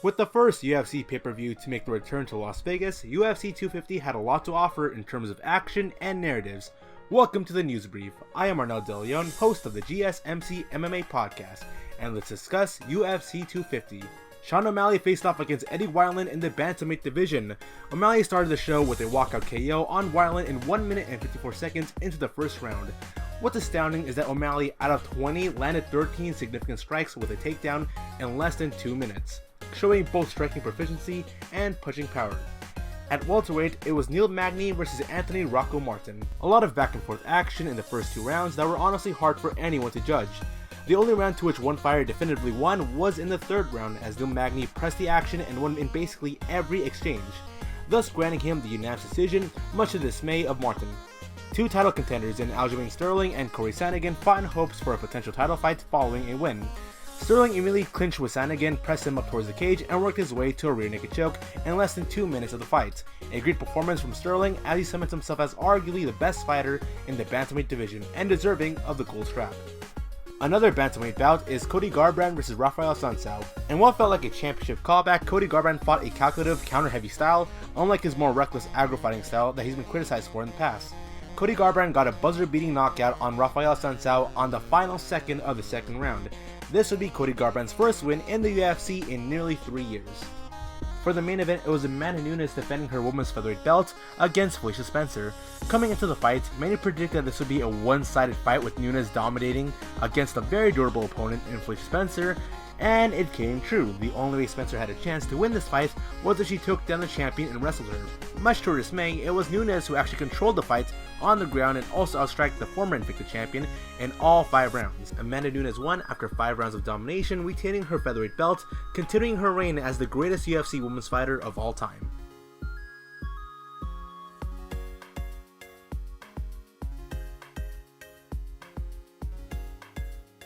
With the first UFC pay-per-view to make the return to Las Vegas, UFC 250 had a lot to offer in terms of action and narratives. Welcome to the News Brief. I am Arnel De Leon, host of the GSMC MMA Podcast, and let's discuss UFC 250. Sean O'Malley faced off against Eddie Wineland in the Bantamweight division. O'Malley started the show with a walkout KO on Wineland in 1 minute and 54 seconds into the first round. What's astounding is that O'Malley, out of 20, landed 13 significant strikes with a takedown in less than 2 minutes, showing both striking proficiency and punching power. At welterweight, it was Neil Magny versus Anthony Rocco Martin. A lot of back and forth action in the first two rounds that were honestly hard for anyone to judge. The only round to which one fighter definitively won was in the third round, as Neil Magny pressed the action and won in basically every exchange, thus granting him the unanimous decision, much to the dismay of Martin. Two title contenders in Aljamain Sterling and Corey Sandhagen fought in hopes for a potential title fight following a win. Sterling immediately clinched with Sandhagen, pressed him up towards the cage, and worked his way to a rear naked choke in less than 2 minutes of the fight. A great performance from Sterling, as he cements himself as arguably the best fighter in the Bantamweight division and deserving of the gold strap. Another Bantamweight bout is Cody Garvin versus Rafael Assunção. In what felt like a championship callback, Cody Garvin fought a calculative, counter-heavy style, unlike his more reckless aggro-fighting style that he's been criticized for in the past. Cody Garvin got a buzzer-beating knockout on Rafael Assunção on the final second of the second round. This would be Cody Garvin's first win in the UFC in nearly 3 years. For the main event, it was Amanda Nunes defending her women's featherweight belt against Felicia Spencer. Coming into the fight, many predicted this would be a one-sided fight with Nunes dominating against a very durable opponent in Felicia Spencer, and it came true. The only way Spencer had a chance to win this fight was if she took down the champion and wrestled her. Much to her dismay, it was Nunes who actually controlled the fight on the ground and also outstriked the former Invicta champion in all 5 rounds. Amanda Nunes won after 5 rounds of domination, retaining her featherweight belt, continuing her reign as the greatest UFC women's fighter of all time.